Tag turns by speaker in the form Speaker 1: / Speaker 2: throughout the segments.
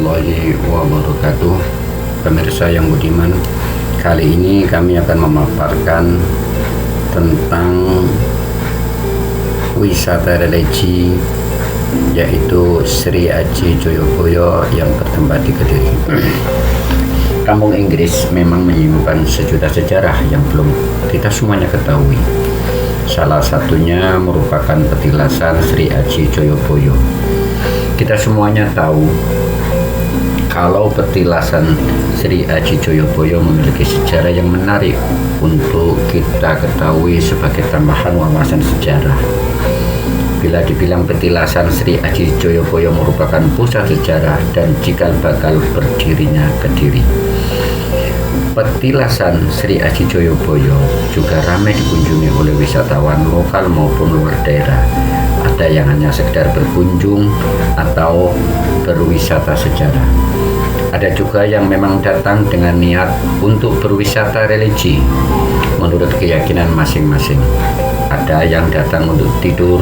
Speaker 1: warahmatullahi wabarakatuh. Pemirsa yang budiman, kali ini kami akan memaparkan tentang wisata religi, yaitu Sri Aji Joyoboyo yang bertempat di Kediri. Kampung Inggris memang menyimpan sejuta sejarah yang belum kita semuanya ketahui. Salah satunya merupakan petilasan Sri Aji Joyoboyo. Kita semuanya tahu kalau petilasan Sri Aji Joyoboyo memiliki sejarah yang menarik untuk kita ketahui sebagai tambahan wawasan sejarah. Bila dibilang petilasan Sri Aji Joyoboyo merupakan pusat sejarah dan cikal bakal berdirinya Kediri. Petilasan Sri Aji Joyoboyo juga ramai dikunjungi oleh wisatawan lokal maupun luar daerah. Ada yang hanya sekedar berkunjung atau berwisata sejarah. Ada juga yang memang datang dengan niat untuk berwisata religi menurut keyakinan masing-masing. Ada yang datang untuk tidur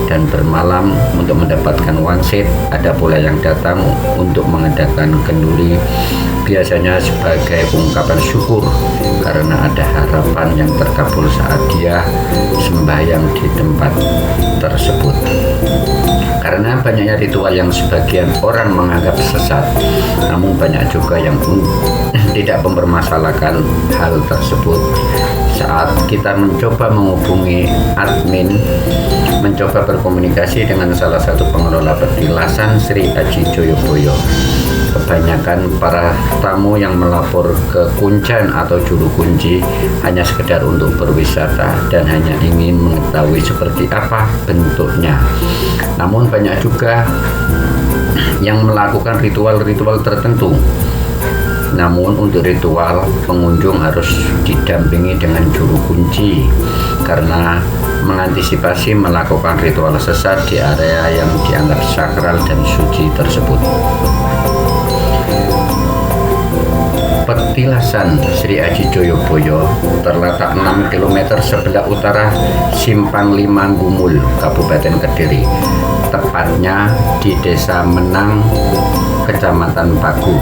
Speaker 1: dan bermalam untuk mendapatkan wangsit. Ada pula yang datang untuk mengadakan kenduri, biasanya sebagai ungkapan syukur karena ada harapan yang terkabul saat dia sembahyang di tempat tersebut. Karena banyaknya ritual yang sebagian orang menganggap sesat, namun banyak juga yang tidak mempermasalahkan hal tersebut. Saat kita mencoba menghubungi admin, mencoba berkomunikasi dengan salah satu pengelola petilasan Sri Aji Joyoboyo, kebanyakan para tamu yang melapor ke kuncen atau juru kunci hanya sekedar untuk berwisata dan hanya ingin mengetahui seperti apa bentuknya. Namun banyak juga yang melakukan ritual-ritual tertentu. Namun untuk ritual, pengunjung harus didampingi dengan juru kunci karena mengantisipasi melakukan ritual sesat di area yang dianggap sakral dan suci tersebut. Petilasan Sri Aji Joyoboyo terletak 6 km sebelah utara Simpang Lima Gumul, Kabupaten Kediri, tepatnya di Desa Menang, Kecamatan Pagu.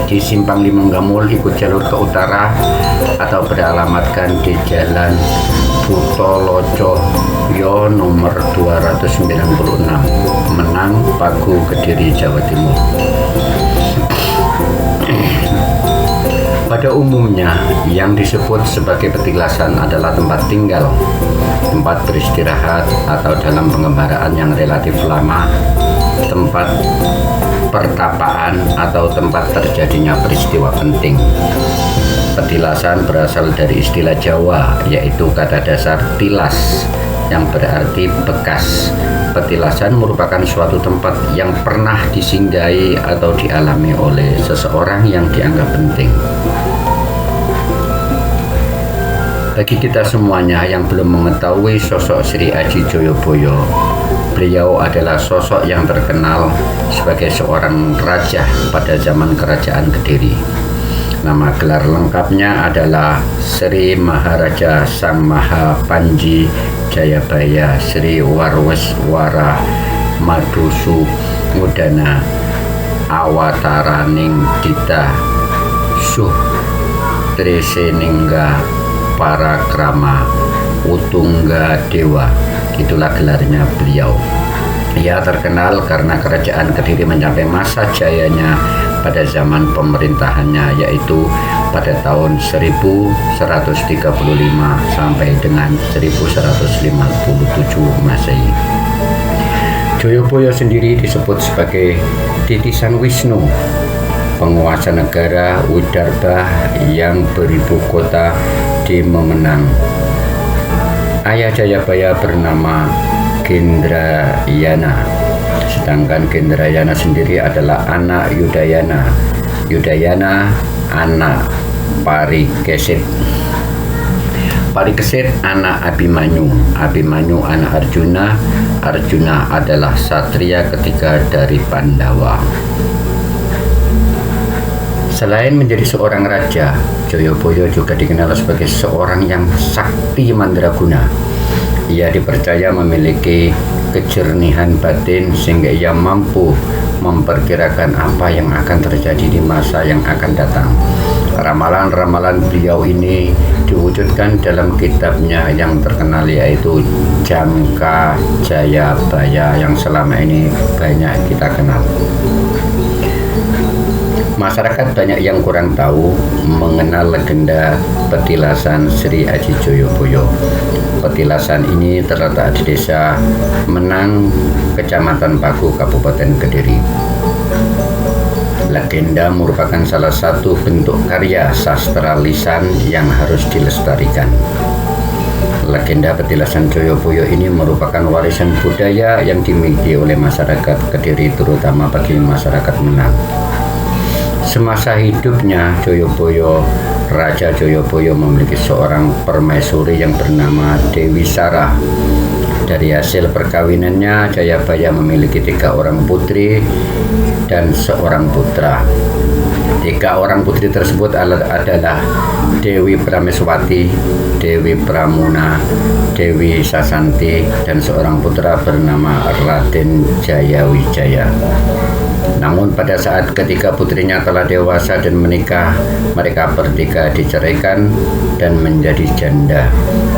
Speaker 1: Di Simpang Lima Gumul ikut jalur ke utara atau beralamatkan di Jalan Butolojoyo nomor 296, Menang, Pagu, Kediri, Jawa Timur. Pada umumnya, yang disebut sebagai petilasan adalah tempat tinggal, tempat beristirahat atau dalam pengembaraan yang relatif lama, tempat pertapaan atau tempat terjadinya peristiwa penting. Petilasan berasal dari istilah Jawa, yaitu kata dasar tilas yang berarti bekas. Petilasan merupakan suatu tempat yang pernah disinggahi atau dialami oleh seseorang yang dianggap penting. Bagi kita semuanya yang belum mengetahui sosok Sri Aji Joyoboyo, beliau adalah sosok yang terkenal sebagai seorang raja pada zaman kerajaan Kediri. Nama gelar lengkapnya adalah Sri Maharaja Sang Maha Panji Jayabaya Sri Warweswara Madusu Mudana Awataraning Dita Suh Triseningga Parakrama Utungga Dewa. Itulah gelarnya beliau. Ia terkenal karena kerajaan Kediri mencapai masa jayanya pada zaman pemerintahannya, yaitu pada tahun 1135 sampai dengan 1157 Masehi. Joyoboyo sendiri disebut sebagai titisan Wisnu, penguasa negara Widarbha yang beribu kota di Memenang. Ayah Jayabaya bernama Gendrayana, sedangkan Gendrayana sendiri adalah anak Yudayana. Yudayana anak Parikesit. Parikesit anak Abimanyu. Abimanyu anak Arjuna. Arjuna adalah satria ketiga dari Pandawa. Selain menjadi seorang raja, Joyoboyo juga dikenal sebagai seorang yang sakti mandraguna. Ia dipercaya memiliki kejernihan batin sehingga ia mampu memperkirakan apa yang akan terjadi di masa yang akan datang. Ramalan-ramalan beliau ini diwujudkan dalam kitabnya yang terkenal, yaitu Jangka Jayabaya, yang selama ini banyak kita kenal. Masyarakat banyak yang kurang tahu mengenal legenda petilasan Sri Aji Joyoboyo. Petilasan ini terletak di Desa Menang, Kecamatan Paku, Kabupaten Kediri. Legenda merupakan salah satu bentuk karya sastra lisan yang harus dilestarikan. Legenda petilasan Joyoboyo ini merupakan warisan budaya yang dimiliki oleh masyarakat Kediri, terutama bagi masyarakat Menang. Semasa hidupnya Joyoboyo, Raja Joyoboyo memiliki seorang permaisuri yang bernama Dewi Sarah. Dari hasil perkawinannya, Jayabaya memiliki 3 orang putri dan seorang putra. 3 orang putri tersebut adalah Dewi Prameswati, Dewi Pramuna, Dewi Sasanti, dan seorang putra bernama Raden Jayawijaya. Namun pada saat ketika putrinya telah dewasa dan menikah, mereka bertiga diceraikan dan menjadi janda.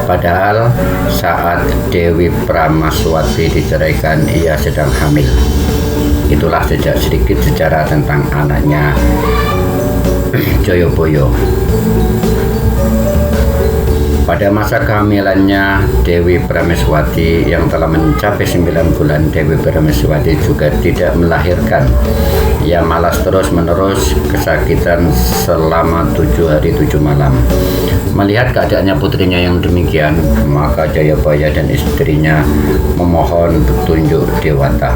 Speaker 1: Padahal saat Dewi Pramaswati diceraikan, ia sedang hamil. Itulah sedikit sejarah tentang anaknya Joyoboyo. Pada masa kehamilannya Dewi Prameswati yang telah mencapai 9 bulan, Dewi Prameswati juga tidak melahirkan. Ia malas terus-menerus kesakitan selama 7 hari 7 malam. Melihat keadaannya putrinya yang demikian, maka Jayabaya dan istrinya memohon petunjuk Dewata.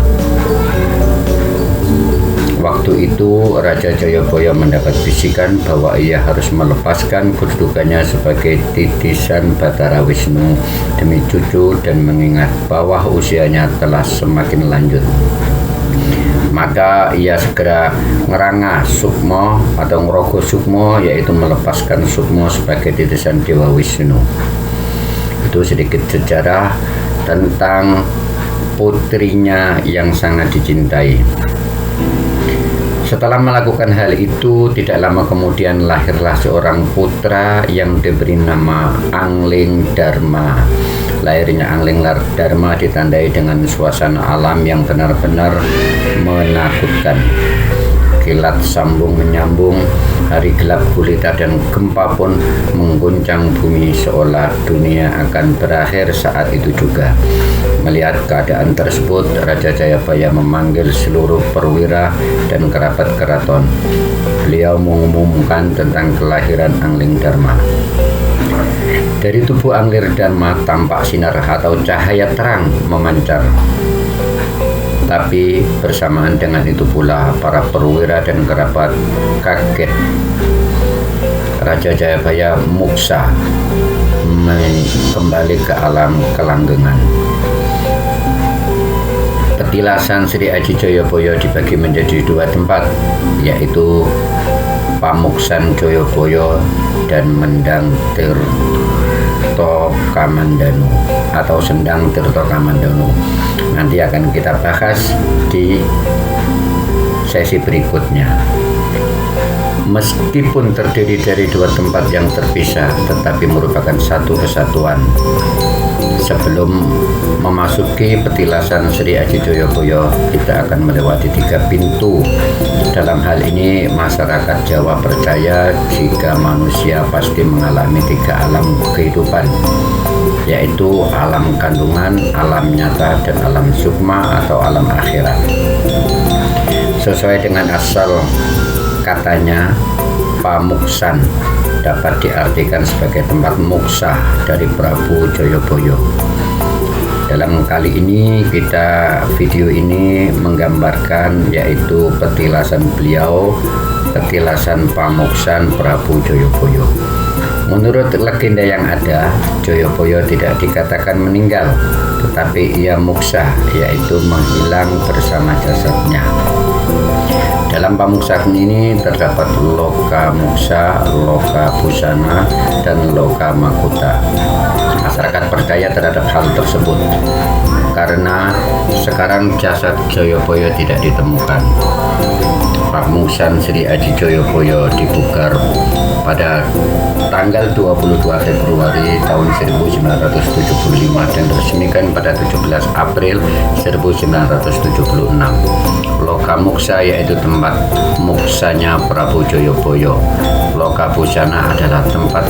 Speaker 1: Waktu itu Raja Jayabaya mendapat bisikan bahwa ia harus melepaskan kedudukannya sebagai titisan Batara Wisnu demi cucu dan mengingat bahwa usianya telah semakin lanjut. Maka ia segera ngerangah Sukmo atau ngerogoh Sukmo, yaitu melepaskan Sukmo sebagai titisan Dewa Wisnu. Itu sedikit sejarah tentang putrinya yang sangat dicintai. Setelah melakukan hal itu, tidak lama kemudian lahirlah seorang putra yang diberi nama Angling Dharma. Lahirnya Angling Dharma ditandai dengan suasana alam yang benar-benar menakutkan. Kilat sambung menyambung, hari gelap gulita dan gempa pun mengguncang bumi seolah dunia akan berakhir saat itu juga. Melihat keadaan tersebut, Raja Jayabaya memanggil seluruh perwira dan kerabat keraton. Beliau mengumumkan tentang kelahiran Angling Dharma. Dari tubuh Angling Dharma tampak sinar atau cahaya terang memancar. Tapi bersamaan dengan itu pula para perwira dan kerabat kaget. Raja Jayabaya muksa kembali ke alam kelanggengan. Petilasan Sri Aji Joyoboyo dibagi menjadi 2 tempat, yaitu Pamuksan Joyoboyo dan Mendang Tirto Kamandanu atau Sendang Tirto Kamandanu. Nanti akan kita bahas di sesi berikutnya. Meskipun terdiri dari 2 tempat yang terpisah, tetapi merupakan satu kesatuan. Sebelum memasuki petilasan Sri Aji Joyoboyo, kita akan melewati 3 pintu. Dalam hal ini, masyarakat Jawa percaya jika manusia pasti mengalami 3 alam kehidupan, yaitu alam kandungan, alam nyata, dan alam sukma atau alam akhirat. Sesuai dengan asal katanya, Pamuksan dapat diartikan sebagai tempat muksa dari Prabu Joyoboyo. Dalam kali ini video ini menggambarkan yaitu petilasan beliau, petilasan Pamuksan Prabu Joyoboyo. Menurut legenda yang ada, Joyoboyo tidak dikatakan meninggal, tetapi ia muksa, yaitu menghilang bersama jasadnya. Dalam pamuksan ini terdapat loka muksa, loka busana, dan loka makuta. Masyarakat percaya terhadap hal tersebut karena sekarang jasad Joyoboyo tidak ditemukan. Pamuksan Sri Aji Joyoboyo dibuka pada tanggal 22 Februari tahun 1975 dan diresmikan pada 17 April 1976. Loka muksa yaitu tempat muksanya Prabu Joyoboyo. Loka busana adalah tempat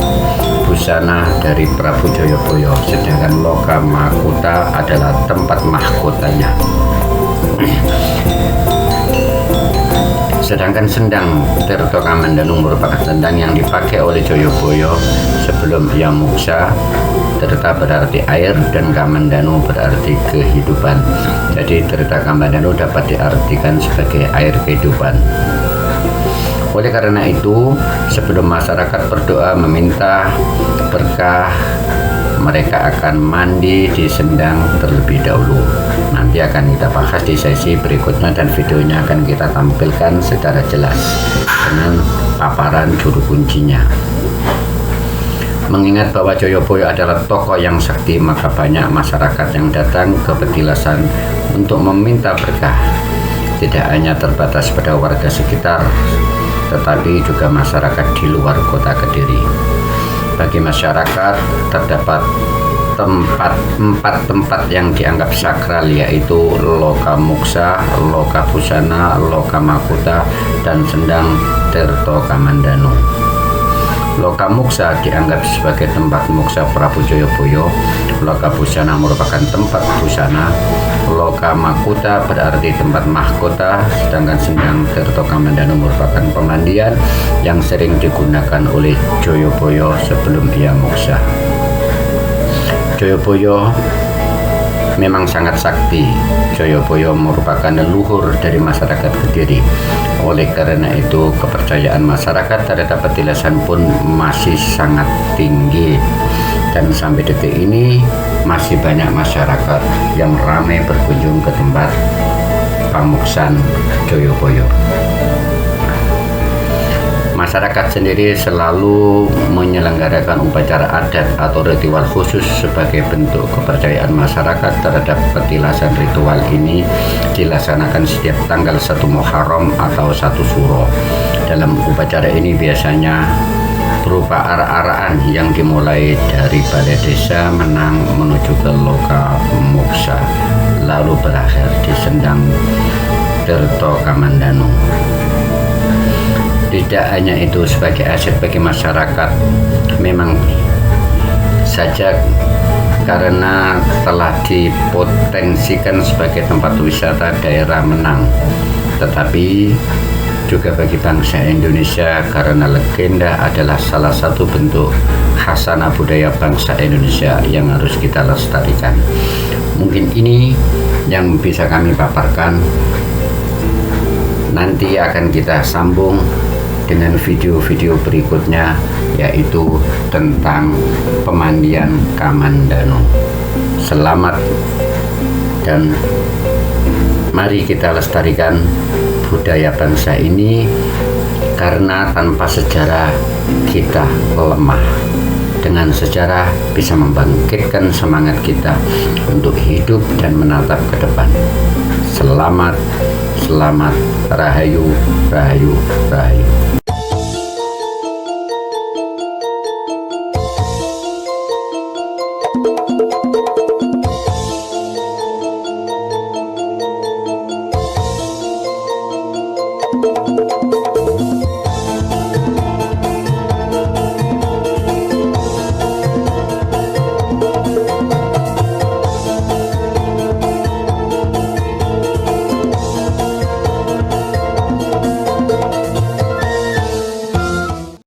Speaker 1: busana dari Prabu Joyoboyo, sedangkan loka makuta adalah tempat mahkotanya. Sedangkan sendang Tirto Kamandanu merupakan sendang yang dipakai oleh Joyoboyo sebelum ia muksa. Tirta berarti air dan Kamandanu berarti kehidupan. Jadi Tirta Kamandanu dapat diartikan sebagai air kehidupan. Oleh karena itu, sebelum masyarakat berdoa meminta berkah, mereka akan mandi di sendang terlebih dahulu. Nanti akan kita bahas di sesi berikutnya dan videonya akan kita tampilkan secara jelas dengan paparan juru kuncinya. Mengingat bahwa Joyoboyo adalah tokoh yang sakti, maka banyak masyarakat yang datang ke petilasan untuk meminta berkah. Tidak hanya terbatas pada warga sekitar, tetapi juga masyarakat di luar kota Kediri. Bagi masyarakat terdapat empat tempat yang dianggap sakral, yaitu loka muksa, loka busana, loka makuta, dan sendang Tirto Kamandanu. Loka muksa dianggap sebagai tempat muksa Prabu Joyoboyo. Loka busana merupakan tempat busana. Loka makuta berarti tempat mahkota, sedangkan sendang Tirto Kamandanu merupakan pemandian yang sering digunakan oleh Joyoboyo sebelum ia muksa. Joyoboyo memang sangat sakti. Joyoboyo merupakan leluhur dari masyarakat Kediri. Oleh karena itu, kepercayaan masyarakat terhadap petilasan pun masih sangat tinggi. Dan sampai detik ini masih banyak masyarakat yang ramai berkunjung ke tempat pamuksan Joyoboyo. Masyarakat sendiri selalu menyelenggarakan upacara adat atau ritual khusus sebagai bentuk kepercayaan masyarakat terhadap petilasan. Ritual ini dilaksanakan setiap tanggal 1 Muharram atau 1 Suro. Dalam upacara ini biasanya berupa arak-arakan yang dimulai dari balai desa Menang menuju ke loka muksa, lalu berakhir di sendang Tirto Kamandanu. Tidak hanya itu, sebagai aset bagi masyarakat, memang saja karena telah dipotensikan sebagai tempat wisata daerah Menang, tetapi juga bagi bangsa Indonesia karena legenda adalah salah satu bentuk khasanah budaya bangsa Indonesia yang harus kita lestarikan. Mungkin ini yang bisa kami paparkan. Nanti akan kita sambung dengan video-video berikutnya, yaitu tentang pemandian Kamandanu. Selamat dan mari kita lestarikan budaya bangsa ini, karena tanpa sejarah kita lemah. Dengan sejarah bisa membangkitkan semangat kita untuk hidup dan menatap ke depan. Selamat, selamat, rahayu, rahayu, rahayu.